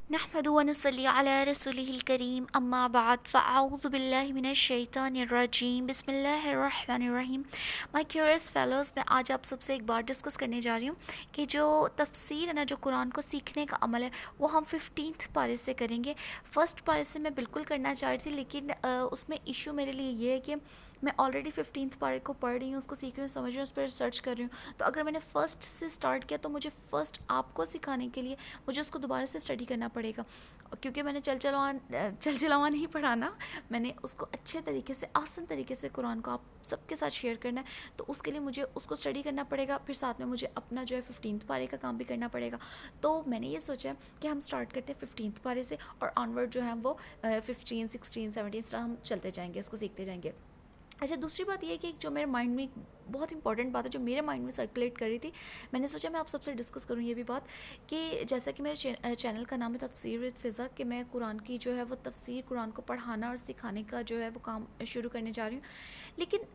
نحمد ونصلي على رسوله الكريم اما بعد فاعوذ باللہ من الشیطان الرجیم بسم اللہ الرحمن الرحیم. مائی کیورس فیلوز، میں آج آپ سب سے ایک بات ڈسکس کرنے جا رہی ہوں کہ جو تفسیر ہے نا، جو قرآن کو سیکھنے کا عمل ہے، وہ ہم 15 پارے سے کریں گے. فرسٹ پارے سے میں بالکل کرنا چاہ رہی تھی، لیکن اس میں ایشو میرے لیے یہ ہے کہ میں آلریڈی 15 پارے کو پڑھ رہی ہوں، اس کو سیکھ رہی ہوں، سمجھ رہی ہوں، اس پر سرچ کر رہی ہوں. تو اگر میں نے فرسٹ سے اسٹارٹ کیا تو مجھے فرسٹ آپ کو سکھانے کے لیے مجھے اس کو دوبارہ سے اسٹڈی کرنا پڑے گا، کیونکہ میں نے چل چلاوا نہیں پڑھانا. میں نے اس کو اچھے طریقے سے، آسان طریقے سے قرآن کو آپ سب کے ساتھ شیئر کرنا ہے. تو اس کے لیے مجھے اس کو اسٹڈی کرنا پڑے گا، پھر ساتھ میں مجھے اپنا جو ہے 15 پارے کا کام بھی کرنا پڑے گا. تو میں نے یہ سوچا کہ ہم اسٹارٹ کرتے ہیں 15 پارے سے، اور آنورڈ جو ہے وہ 15 16 17 اس طرح ہم چلتے جائیں گے، اس کو سیکھتے جائیں گے. اچھا، دوسری بات یہ ہے کہ جو میرے مائنڈ میں بہت امپورٹنٹ بات ہے جو میرے مائنڈ میں سرکولیٹ کر رہی تھی، میں نے سوچا میں آپ سب سے ڈسکس کروں یہ بھی بات کہ جیسا کہ میرے چینل کا نام ہے تفسیر وتھ فضا، کہ میں قرآن کی جو ہے وہ تفسیر، قرآن کو پڑھانا اور سکھانے کا جو ہے وہ کام شروع کرنے جا رہی ہوں. لیکن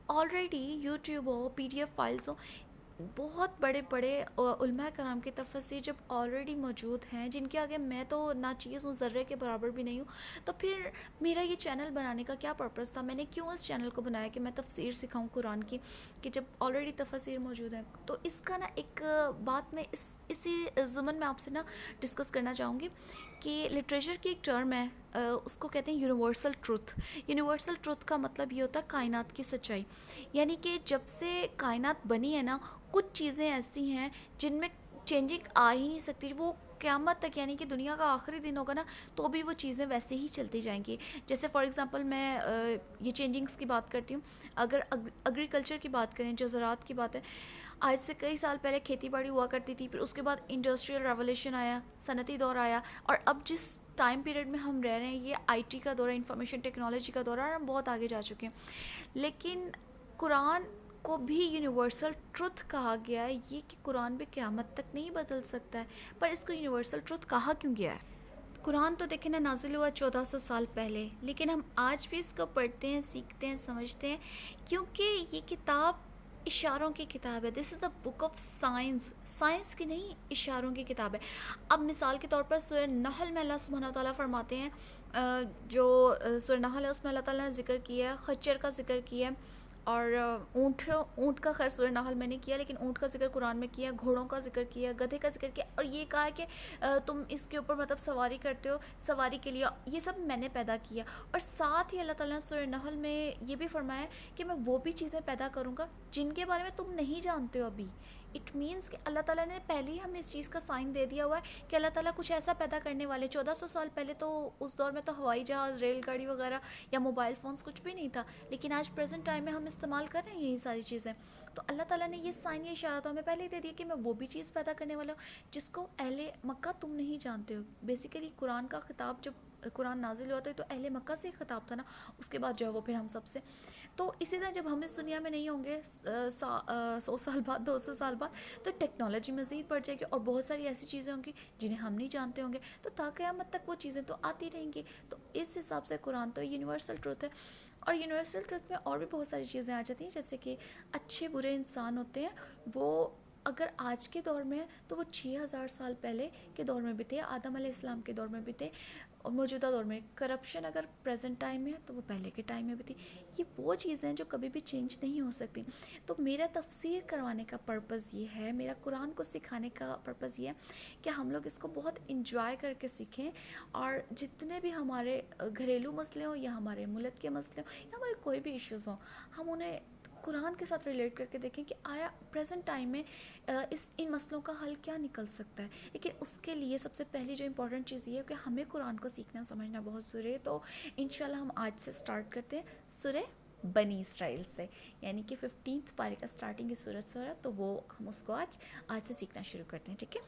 آلریڈی یوٹیوب ہو، پی ڈی ایف فائلز ہو، بہت بڑے بڑے علماء کرام کے تفسیر جب آلریڈی موجود ہیں، جن کے آگے میں تو نہ چیز ہوں، ذرے کے برابر بھی نہیں ہوں، تو پھر میرا یہ چینل بنانے کا کیا پرپس تھا؟ میں نے کیوں اس چینل کو بنایا کہ میں تفسیر سکھاؤں قرآن کی، کہ جب آلریڈی تفسیر موجود ہیں. تو اس کا نا ایک بات میں اسی ضمن میں آپ سے نا ڈسکس کرنا چاہوں گی کہ لٹریچر کی ایک ٹرم ہے، اس کو کہتے ہیں یونیورسل ٹروتھ. یونیورسل ٹروتھ کا مطلب یہ ہوتا ہے کائنات کی سچائی. یعنی کہ جب سے کائنات بنی ہے نا، کچھ چیزیں ایسی ہیں جن میں چینجنگ آ ہی نہیں سکتی. وہ قیامت تک، یعنی کہ دنیا کا آخری دن ہوگا نا، تو بھی وہ چیزیں ویسے ہی چلتی جائیں گی. جیسے فار ایگزامپل میں یہ چینجنگس کی بات کرتی ہوں. اگر ایگریکلچر کی بات کریں، جو زراعت کی بات ہے، آج سے کئی سال پہلے کھیتی باڑی ہوا کرتی تھی، پھر اس کے بعد انڈسٹریل ریولیوشن آیا، صنعتی دور آیا، اور اب جس ٹائم پیریڈ میں ہم رہ رہے ہیں یہ آئی ٹی کا دور ہے، انفارمیشن ٹیکنالوجی کا دور ہے، اور ہم بہت آگے جا چکے ہیں. لیکن قرآن کو بھی یونیورسل ٹروتھ کہا گیا ہے. یہ کہ قرآن بھی قیامت تک نہیں بدل سکتا ہے، پر اس کو یونیورسل ٹروتھ کہا کیوں گیا ہے؟ قرآن تو دیکھیں نا، نازل ہوا 1400 سال پہلے، لیکن ہم آج بھی اس کو پڑھتے ہیں، سیکھتے ہیں، سمجھتے ہیں، کیونکہ یہ کتاب اشاروں کی کتاب ہے. دس از دا بک آف سائنس. سائنس کی نہیں، اشاروں کی کتاب ہے. اب مثال کے طور پر سورہ نحل میں اللہ سبحانہ و تعالیٰ فرماتے ہیں، جو سورہ نحل ہے اس میں اللہ تعالیٰ نے ذکر کیا ہے، خچر کا ذکر کیا ہے، اور اونٹ کا خیر سورہ نحل میں نے کیا، لیکن اونٹ کا ذکر قرآن میں کیا، گھوڑوں کا ذکر کیا، گدھے کا ذکر کیا، اور یہ کہا ہے کہ تم اس کے اوپر مطلب سواری کرتے ہو، سواری کے لیے یہ سب میں نے پیدا کیا. اور ساتھ ہی اللہ تعالیٰ نے سورہ نحل میں یہ بھی فرمایا ہے کہ میں وہ بھی چیزیں پیدا کروں گا جن کے بارے میں تم نہیں جانتے ہو ابھی. اٹ مینس کہ اللہ تعالیٰ نے پہلے ہی ہمیں اس چیز کا سائن دے دیا ہوا ہے کہ اللہ تعالیٰ کچھ ایسا پیدا کرنے والے. 1400 سال پہلے تو اس دور میں تو ہوائی جہاز، ریل گاڑی وغیرہ یا موبائل فونز کچھ بھی نہیں تھا، لیکن آج پریزنٹ ٹائم میں ہم استعمال کر رہے ہیں یہی ساری چیزیں. تو اللہ تعالیٰ نے یہ سائن، یہ اشارہ تو ہمیں پہلے ہی دے دیا کہ میں وہ بھی چیز پیدا کرنے والا ہوں جس کو اہل مکہ تم نہیں جانتے ہو. بیسیکلی قرآن کا خطاب جب قرآن نازل ہوا تھا تو اہل مکہ سے خطاب تھا نا، اس کے بعد جو ہے وہ پھر ہم سب سے. تو اسی طرح جب ہم اس دنیا میں نہیں ہوں گے 100 سال بعد، 200 سال بعد، تو ٹیکنالوجی مزید بڑھ جائے گی اور بہت ساری ایسی چیزیں ہوں گی جنہیں ہم نہیں جانتے ہوں گے. تو تا قیامت تک وہ چیزیں تو آتی رہیں گی. تو اس حساب سے قرآن تو یونیورسل ٹروتھ ہے. اور یونیورسل ٹروتھ میں اور بھی بہت ساری چیزیں آ جاتی ہیں، جیسے کہ اچھے برے انسان ہوتے ہیں، وہ اگر آج کے دور میں تو وہ 6000 سال پہلے کے دور میں بھی تھے، آدم علیہ السلام کے دور میں بھی تھے، اور موجودہ دور میں کرپشن اگر پریزنٹ ٹائم میں ہے تو وہ پہلے کے ٹائم میں بھی تھی. یہ وہ چیزیں ہیں جو کبھی بھی چینج نہیں ہو سکتی. تو میرا تفسیر کروانے کا پرپز یہ ہے، میرا قرآن کو سکھانے کا پرپز یہ ہے کہ ہم لوگ اس کو بہت انجوائے کر کے سیکھیں، اور جتنے بھی ہمارے گھریلو مسئلے ہوں یا ہمارے ملک کے مسئلے ہوں یا ہمارے کوئی بھی ایشوز ہوں، ہم انہیں قرآن کے ساتھ ریلیٹ کر کے دیکھیں کہ آیا پریزنٹ ٹائم میں ان مسئلوں کا حل کیا نکل سکتا ہے. لیکن اس کے لیے سب سے پہلی جو امپورٹنٹ چیز یہ ہے کہ ہمیں قرآن کو سیکھنا سمجھنا بہت ضروری ہے. تو انشاءاللہ ہم آج سے سٹارٹ کرتے ہیں سورہ بنی اسرائیل سے، یعنی کہ 15 پارے کا سٹارٹنگ کی صورت سے ہو رہا ہے، تو وہ ہم اس کو آج سے سیکھنا شروع کرتے ہیں. ٹھیک ہے.